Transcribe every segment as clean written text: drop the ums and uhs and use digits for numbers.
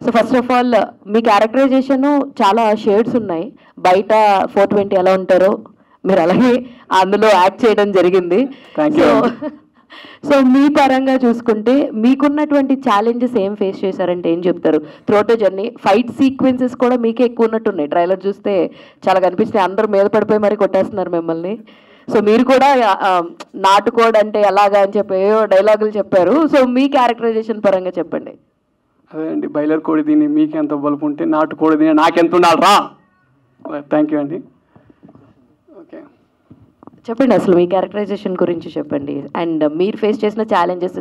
So first of all మీ characterisation చాలా shades ఉన్నాయి. బయట 420 ఎలా ఉంటారో మీరు అలాగే అందులో యాక్ట్ చేయడం జరిగింది. సో మీ పరంగా చూసుకుంటే మీకున్నటువంటి ఛాలెంజెస్ ఏం ఫేస్ చేశారంటే ఏం చెప్తారు? త్రూఅవుట్ జర్నీ ఫైట్ సీక్వెన్సెస్ కూడా మీకే ఎక్కువ ఉన్నట్టున్నాయి. ట్రైలర్ చూస్తే చాలా కనిపిస్తున్నాయి, అందరూ మీద పడిపోయి మరి కొట్టేస్తున్నారు మిమ్మల్ని. సో మీరు కూడా నాటుకోడ్ అంటే ఎలాగా అని చెప్పి ఏవో డైలాగులు చెప్పారు. సో మీ క్యారెక్టరైజేషన్ పరంగా చెప్పండి. అదే అండి, బయలర్ కోడి తిని మీకెంత బలుపు ఉంటే నాటుకోడి తిని నాకెంత ఉండాలి రా. థ్యాంక్ యూ అండి. ఓకే చెప్పండి, అసలు మీ క్యారెక్టరైజేషన్ గురించి చెప్పండి అండ్ మీరు ఫేస్ చేసిన ఛాలెంజెస్.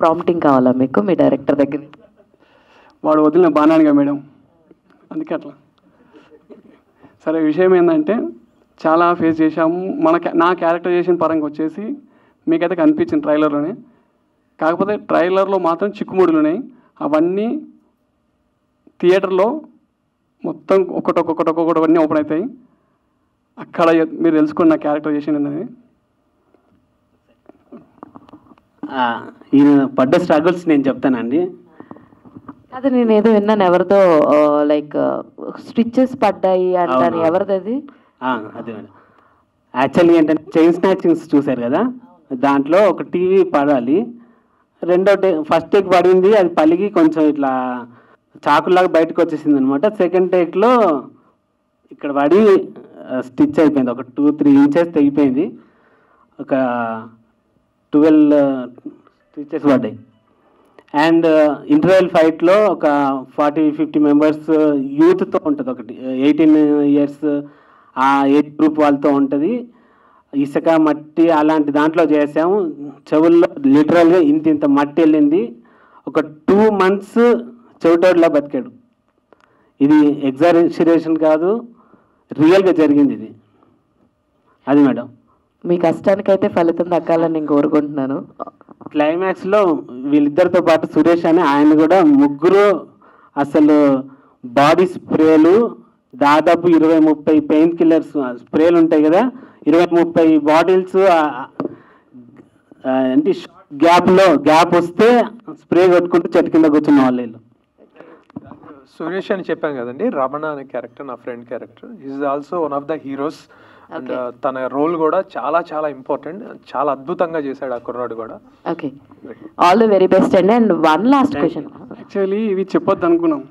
ప్రాంప్టింగ్ కావాలా మీకు మీ డైరెక్టర్ దగ్గర? వాడు వదిలిన బాణానిగా మేడం, అందుకే అట్లా. సరే, విషయం ఏంటంటే చాలా ఫేస్ చేశాము. నా క్యారెక్టరైజేషన్ పరంగా వచ్చేసి మీకైతే కనిపించింది ట్రైలర్లోనే. కాకపోతే ట్రైలర్లో మాత్రం చిక్కుముడులు ఉన్నాయి. అవన్నీ థియేటర్లో మొత్తం ఒక్కొక్కటి అన్నీ ఓపెన్ అవుతాయి. అక్కడ మీరు తెలుసుకున్న నా క్యారెక్టరైజేషన్ ఏంటనేది. ఈయన పడ్డ స్ట్రగుల్స్ నేను చెప్తానండి. అదే నేను ఏదో విన్నాను, ఎవరితో లైక్ స్టిచెస్ పడ్డాయి అంటారు, ఎవరిది అది? అదే మేడం, యాక్చువల్లీ ఏంటంటే చైన్ స్నాచింగ్స్ చూశారు కదా, దాంట్లో ఒక టీవీ పడాలి. ఫస్ట్ టేక్ పడింది, అది పలిగి కొంచెం ఇట్లా చాకులాగా బయటకు వచ్చేసింది అనమాట. సెకండ్ టేక్లో ఇక్కడ పడి స్టిచ్ అయిపోయింది, ఒక 2-3 ఇంచెస్ తెగిపోయింది, ఒక 12 స్టిచెస్ పడ్డాయి. అండ్ ఇంటర్వెల్ ఫైట్లో ఒక 40-50 మెంబర్స్ యూత్తో ఉంటుంది, ఒకటి 18 ఇయర్స్ ఆ ఏజ్ గ్రూప్ వాళ్ళతో ఉంటుంది. ఇసుక మట్టి అలాంటి దాంట్లో చేసాము. చెవుల్లో లిటరల్గా ఇంత మట్టి వెళ్ళింది. ఒక 2 months చెవిటోడ్లా బతికాడు. ఇది ఎగ్జాజరేషన్ కాదు, రియల్గా జరిగింది ఇది. అది మేడం, మీ కష్టానికైతే ఫలితం దక్కాలని నేను కోరుకుంటున్నాను. క్లైమాక్స్లో వీళ్ళిద్దరితో పాటు సురేష్ అని ఆయన కూడా ముగ్గురు అసలు బాడీ స్ప్రేలు దాదాపు 20-30 పెయిన్ కిల్లర్స్ స్ప్రేలు ఉంటాయి కదా, 20-30 బాటిల్స్ అంటే గ్యాప్ వస్తే స్ప్రే కొట్టుకుంటూ చెట్టు కింద కూర్చున్న వాళ్ళు. సురేష్ అని చెప్పాను కదండి, రమణ అనే క్యారెక్టర్ నా friend character. Is also one of the heroes. And తన రోల్ కూడా చాలా చాలా ఇంపార్టెంట్, చాలా అద్భుతంగా చేశాడు ఆ కుర్రాడు కూడా. Okay, all the very best అండి. And one last question. Actually ఇవి చెప్పొద్దు అనుకున్నాం,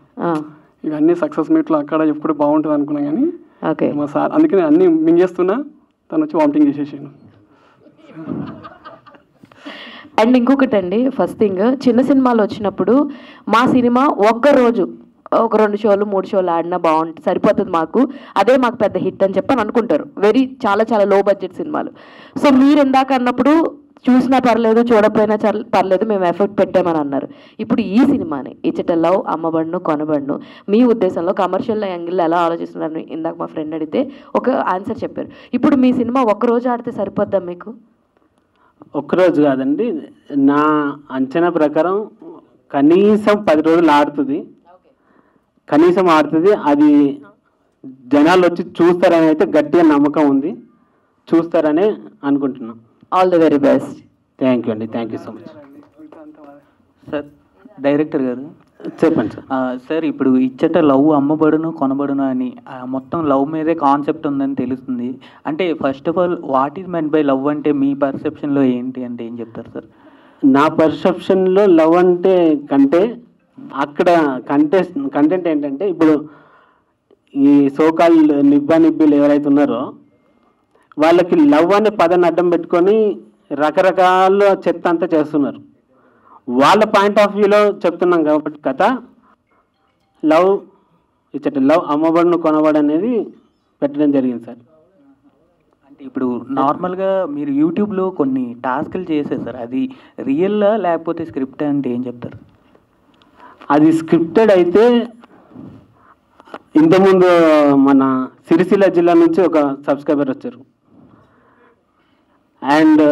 ఇవన్నీ సక్సెస్ మీట్లో అక్కడ చెప్పుకుంటే బాగుంటుంది అనుకున్నాం కానీ ఓకే మా సార్ అందుకని అన్నీ మింగేస్తున్నా, తను వచ్చి వామిటింగ్ చేసేసాను. అండ్ ఇంకొకటి అండి, ఫస్ట్ థింగ్, చిన్న సినిమాలు వచ్చినప్పుడు మా సినిమా ఒక్కరోజు ఒక 2 షోలు 3 షోలు ఆడినా బాగుంటుంది, సరిపోతుంది మాకు, అదే మాకు పెద్ద హిట్ అని చెప్పని అనుకుంటారు. చాలా చాలా లో బడ్జెట్ సినిమాలు. సో మీరు ఇందాక అన్నప్పుడు చూసినా పర్లేదు, చూడకపోయినా పర్లేదు, మేము ఎఫర్ట్ పెట్టామని అన్నారు. ఇప్పుడు ఈ సినిమాని ఇచ్చట లవ్ అమ్మబడును కొనబడును మీ ఉద్దేశంలో కమర్షియల్ యాంగిల్ ఎలా ఆలోచిస్తున్నారు? ఇందాక మా ఫ్రెండ్ అడిగితే ఒక ఆన్సర్ చెప్పారు. ఇప్పుడు మీ సినిమా ఒక్కరోజు ఆడితే సరిపోద్దా మీకు? ఒక్కరోజు కాదండి, నా అంచనా ప్రకారం కనీసం 10 రోజులు ఆడుతుంది, కనీసం ఆడుతుంది. అది జనాలు వచ్చి చూస్తారని అయితే గట్టిగా నమ్మకం ఉంది, చూస్తారని అనుకుంటున్నాం. All the very best. Thank you అండి, thank you so much. Sir, director గారు చెప్పండి సార్. ఇప్పుడు ఇచ్చట లవ్ అమ్మబడును కొనబడును అని మొత్తం లవ్ మీదే కాన్సెప్ట్ ఉందని తెలుస్తుంది. అంటే first of all what is men by love అంటే మీ పర్సెప్షన్లో ఏంటి అంటే ఏం చెప్తారు సార్? నా పర్సెప్షన్లో లవ్ అంటే అక్కడ కంటెంట్ ఏంటంటే, ఇప్పుడు ఈ సోకాల్ నిబ్బీలు ఎవరైతే ఉన్నారో వాళ్ళకి లవ్ అనే పదాన్ని అడ్డం పెట్టుకొని రకరకాల చెత్త అంతా చేస్తున్నారు. వాళ్ళ పాయింట్ ఆఫ్ వ్యూలో చెప్తున్నాం కాబట్టి కథ లవ్ అమ్మబడును కొనబడు అనేది పెట్టడం జరిగింది సార్. అంటే ఇప్పుడు నార్మల్గా మీరు యూట్యూబ్లో కొన్ని టాస్క్లు చేశారు సార్, అది రియల్లా లేకపోతే స్క్రిప్ట్ అంటే ఏం చెప్తారు? అది స్క్రిప్టెడ్ అయితే ఇంతకుముందు మన సిరిసిల్ల జిల్లా నుంచి ఒక సబ్స్క్రైబర్ వచ్చారు, అండ్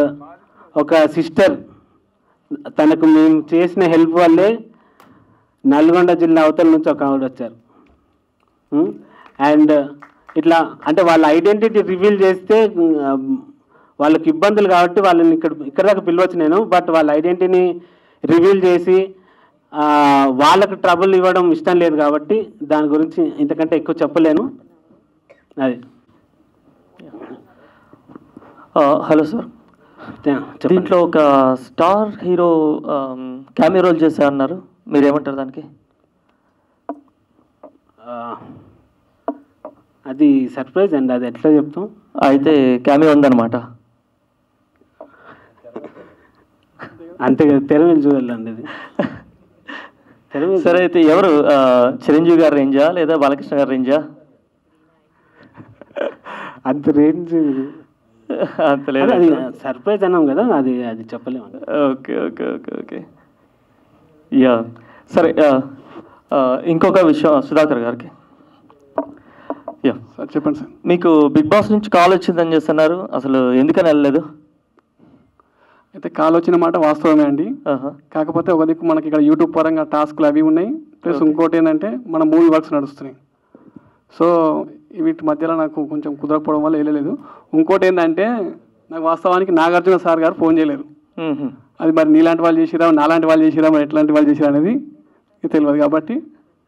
ఒక సిస్టర్ తనకు మేము చేసిన హెల్ప్ వల్లే నల్గొండ జిల్లా అవతల నుంచి ఒక ఆవిడ వచ్చారు. అండ్ ఇట్లా అంటే వాళ్ళ ఐడెంటిటీ రివీల్ చేస్తే వాళ్ళకి ఇబ్బందులు కాబట్టి వాళ్ళని ఇక్కడ దాకా పిలవచ్చు నేను. బట్ వాళ్ళ ఐడెంటిటీని రివీల్ చేసి వాళ్ళకు ట్రబుల్ ఇవ్వడం ఇష్టం లేదు కాబట్టి దాని గురించి ఇంతకంటే ఎక్కువ చెప్పలేను. అది. హలో సార్, దీంట్లో ఒక స్టార్ హీరో క్యామియో రోల్ చేశా అన్నారు, మీరేమంటారు దానికి? అది సర్ప్రైజ్ అండి, అది ఎట్లా చెప్తాం. అయితే క్యామియో ఉందన్నమాట. అంతే కదా, తెర మీద చూడాలండి అది. సరే, అయితే ఎవరు చిరంజీవి గారి రేంజా లేదా బాలకృష్ణ గారి రేంజా? అంత రేంజ్ అంత లేదు, అది సర్ప్రైజ్ అన్నాం కదా, అది అది చెప్పలేము. Okay okay okay okay yeah సరే. ఇంకొక విషయం సుధాకర్ గారికి. యా సార్ చెప్పండి సార్. మీకు బిగ్ బాస్ నుంచి కాల్ వచ్చిందని చేస్తున్నారు, అసలు ఎందుకని వెళ్ళలేదు? అయితే కాల్ వచ్చిన మాట వాస్తవమే అండి. కాకపోతే ఒక దిక్కు మనకి ఇక్కడ యూట్యూబ్ పరంగా టాస్క్లు అవి ఉన్నాయి, ప్లస్ ఇంకోటి ఏంటంటే మన మూవీ వర్క్స్ నడుస్తున్నాయి. సో వీటి మధ్యలో నాకు కొంచెం కుదరకపోవడం వల్ల వెళ్ళలేదు. ఇంకోటి ఏంటంటే నాకు వాస్తవానికి నాగార్జున సార్ గారు ఫోన్ చేయలేరు. అది మరి నీలాంటి వాళ్ళు చేసిరా, నాలాంటి వాళ్ళు చేసిరా, మరి ఎట్లాంటి వాళ్ళు చేసిరా అనేది తెలియదు. కాబట్టి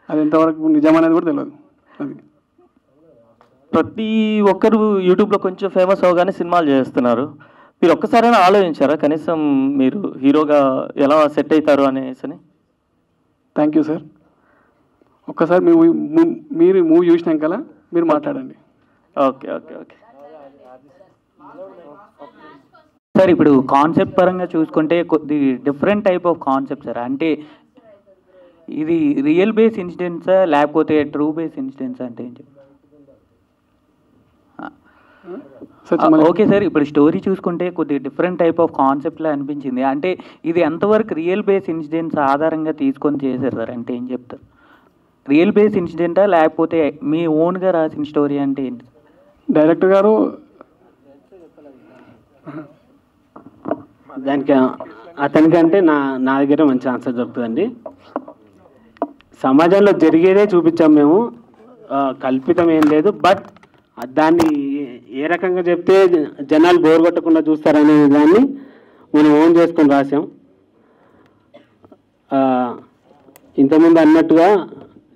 అది ఎంతవరకు నిజమనేది కూడా తెలియదు. అది ప్రతి ఒక్కరు యూట్యూబ్లో కొంచెం ఫేమస్ అవగానే సినిమాలు చేస్తున్నారు. మీరు ఒక్కసారైనా ఆలోచించారా కనీసం మీరు హీరోగా ఎలా సెట్ అవుతారు అనేసి? Thank you sir. ఒక్కసారి మీరు మూవీ చూసినాక మీరు మాట్లాడండి. ఓకే ఓకే ఓకే సార్, ఇప్పుడు కాన్సెప్ట్ పరంగా చూసుకుంటే కొద్ది different type of concept sir. అంటే ఇది రియల్ బేస్ ఇన్సిడెంట్సా లేకపోతే ట్రూ బేస్ ఇన్సిడెంట్స్ అంటే ఏంటి? ఓకే సార్, ఇప్పుడు స్టోరీ చూసుకుంటే కొద్దిగా డిఫరెంట్ టైప్ ఆఫ్ కాన్సెప్ట్లా అనిపించింది. అంటే ఇది ఎంతవరకు రియల్ బేస్ ఇన్సిడెంట్స్ ఆధారంగా తీసుకొని చేశారు సార్ అంటే ఏం చెప్తారు? రియల్ బేస్ ఇన్సిడెంటా లేకపోతే మీ ఓన్గా రాసిన స్టోరీ అంటే ఏంటి? డైరెక్టర్ గారు దానికి అతనికంటే నా దగ్గర మంచి ఆన్సర్ దొరుకుతుందండి. సమాజంలో జరిగేదే చూపించాం మేము, కల్పితం ఏం లేదు. బట్ దాన్ని ఏ రకంగా చెప్తే జనాలు బోర్ కొట్టకుండా చూస్తారనే దాన్ని మనం ఓన్ చేసుకొని రాసాం. ఇంతకుముందు అన్నట్టుగా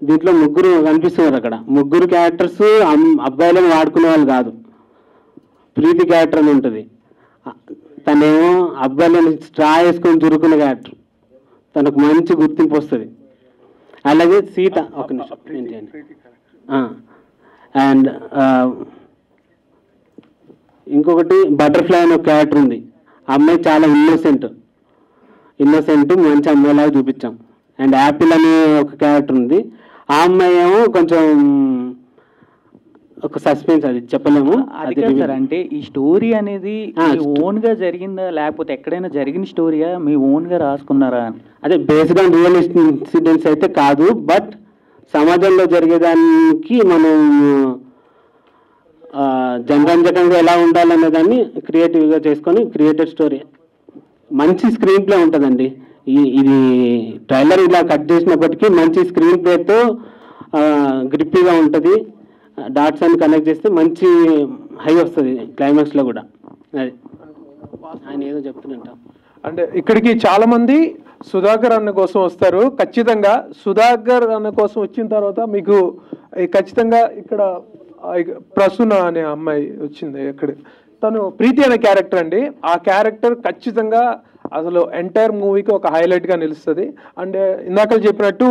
దీంట్లో ముగ్గురు కనిపిస్తున్నారు. అక్కడ ముగ్గురు క్యారెక్టర్స్ అబ్బాయిలను వాడుకునే వాళ్ళు కాదు. ప్రీతి క్యారెక్టర్ అని ఉంటుంది, తనేమో అబ్బాయిలను స్ట్రా వేసుకొని చురుకునే క్యారెక్టర్, తనకు మంచి గుర్తింపు వస్తుంది. అలాగే సీత, ఒక నిమిషం ఏంటి, అండ్ ఇంకొకటి బటర్ఫ్లై అనే ఒక క్యారెక్టర్ ఉంది. ఆ అమ్మాయి చాలా ఇన్నోసెంట్ మంచి అమ్మాయిలాగా చూపించాం. అండ్ యాపిల్ అనే ఒక క్యారెక్టర్ ఉంది. ఆ అమ్మాయి ఏమో కొంచెం ఒక సస్పెన్స్, అది చెప్పలేము. అది సార్, అంటే ఈ స్టోరీ అనేది ఓన్గా జరిగిందా లేకపోతే ఎక్కడైనా జరిగిన స్టోరీయా, మీ ఓన్గా రాసుకున్నారా? అదే బేస్డ్ ఆన్ రియల్ ఇన్సిడెంట్స్ అయితే కాదు, బట్ సమాజంలో జరిగేదానికి మనం జనరంజకంగా ఎలా ఉండాలనే దాన్ని క్రియేటివ్గా చేసుకొని క్రియేటెడ్ స్టోరీ. మంచి స్క్రీన్ ప్లే ఉంటుందండి. ఇది ట్రైలర్ ఇలా కట్ చేసినప్పటికీ మంచి స్క్రీన్ ప్లేతో గ్రిప్పీగా ఉంటుంది. డాట్స్ అన్ని కనెక్ట్ చేస్తే మంచి హై వస్తుంది క్లైమాక్స్లో కూడా. అది ఆయన ఏదో చెప్తున్నట్ట. అంటే ఇక్కడికి చాలా మంది సుధాకర్ అన్న కోసం వస్తారు. ఖచ్చితంగా సుధాకర్ అన్న కోసం వచ్చిన తర్వాత మీకు ఖచ్చితంగా ఇక్కడ ప్రసూన అనే అమ్మాయి వచ్చింది. ఇక్కడ తను ప్రీతి అనే క్యారెక్టర్ అండి. ఆ క్యారెక్టర్ ఖచ్చితంగా అసలు ఎంటైర్ మూవీకి ఒక హైలైట్గా నిలుస్తుంది. అండ్ ఇందాక చెప్పినట్టు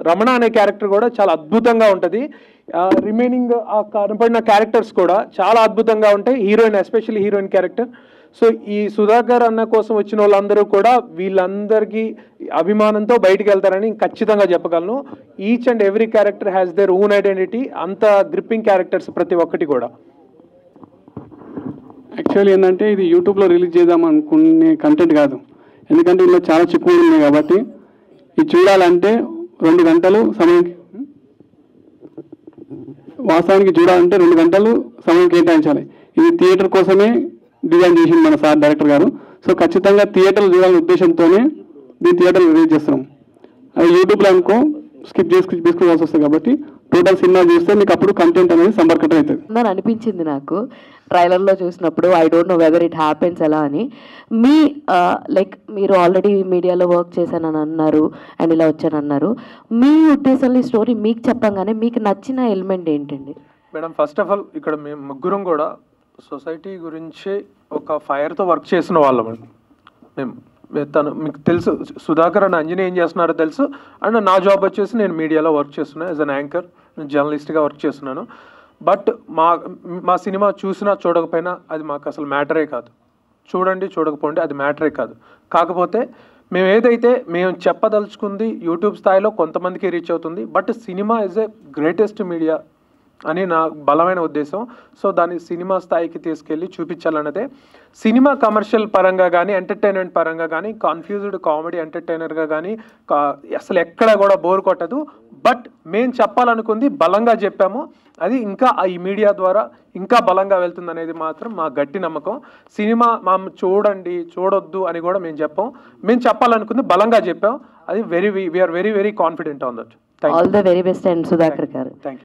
రమణ అనే క్యారెక్టర్ కూడా చాలా అద్భుతంగా ఉంటుంది. రిమైనింగ్ ఆ కనపడిన క్యారెక్టర్స్ కూడా చాలా అద్భుతంగా ఉంటాయి. Heroine, especially heroine character. So ఈ సుధాకర్ అన్న కోసం వచ్చిన వాళ్ళందరూ కూడా వీళ్ళందరికీ అభిమానంతో బయటికి వెళ్తారని ఖచ్చితంగా చెప్పగలను. Each and every character has their own identity. అంత గ్రిప్పింగ్ క్యారెక్టర్స్ ప్రతి ఒక్కటి కూడా. యాక్చువల్లీ ఏంటంటే ఇది యూట్యూబ్లో రిలీజ్ చేద్దాం అనుకునే కంటెంట్ కాదు. ఎందుకంటే ఇందులో చాలా చిక్కులు ఉన్నాయి కాబట్టి ఇది చూడాలంటే 2 గంటలు సమయం, వాస్తవానికి చూడాలంటే 2 గంటలు సమయం కేటాయించాలి. ఇది థియేటర్ కోసమే డిజైన్ చేసింది మన సార్ డైరెక్టర్ గారు. సో ఖచ్చితంగా థియేటర్లు చూడాలనే ఉద్దేశంతోనే దీన్ని థియేటర్లు రిలీజ్ చేస్తున్నాం. అది యూట్యూబ్లో అనుకో స్కిప్ చేసుకోవాల్సి వస్తుంది కాబట్టి టోటల్ సినిమా చూస్తే మీకు అప్పుడు కంటెంట్ అనేది సంపర్కం అవుతుంది అని అనిపించింది నాకు ట్రైలర్లో చూసినప్పుడు. I don't know whether it happens ఎలా అని. మీ లైక్ మీరు ఆల్రెడీ మీడియాలో వర్క్ చేశానని అన్నారు అండ్ ఇలా వచ్చానన్నారు. మీ ఉద్దేశంలో ఈ స్టోరీ మీకు చెప్పంగానే మీకు నచ్చిన ఎలిమెంట్ ఏంటండి? మేడం, ఫస్ట్ ఆఫ్ ఆల్ ఇక్కడ మేము ముగ్గురం కూడా సొసైటీ గురించి ఒక ఫైర్తో వర్క్ చేసిన వాళ్ళం. మేము తను మీకు తెలుసు, సుధాకర్ అండ్ అంజనీ ఏం చేస్తున్నారో తెలుసు. అండ్ నా జాబ్ వచ్చేసి నేను మీడియాలో వర్క్ చేస్తున్నాను యాజ్ అన్ యాంకర్, జర్నలిస్ట్గా వర్క్ చేస్తున్నాను. బట్ మా సినిమా చూసినా చూడకపోయినా అది మాకు అసలు మ్యాటరే కాదు. చూడండి చూడకపోండి అది మ్యాటరే కాదు. కాకపోతే మేము చెప్పదలుచుకుంది యూట్యూబ్ స్థాయిలో కొంతమందికి రీచ్ అవుతుంది. But cinema is a greatest media అని నా బలమైన ఉద్దేశం. సో దాన్ని సినిమా స్థాయికి తీసుకెళ్ళి చూపించాలన్నదే. సినిమా కమర్షియల్ పరంగా కానీ ఎంటర్టైన్మెంట్ పరంగా కానీ కన్ఫ్యూజ్డ్ కామెడీ ఎంటర్టైనర్గా కానీ అసలు ఎక్కడ కూడా బోర్ కొట్టదు. బట్ మేము చెప్పాలనుకుంది బలంగా చెప్పాము. అది ఇంకా ఈ మీడియా ద్వారా ఇంకా బలంగా వెళ్తుంది అనేది మాత్రం మా గట్టి నమ్మకం. సినిమా చూడండి చూడొద్దు అని కూడా మేము చెప్పాం. మేము చెప్పాలనుకుంది బలంగా చెప్పాం. అది we're very very confident on that. All the very best and Sudhakar garu. Thank you.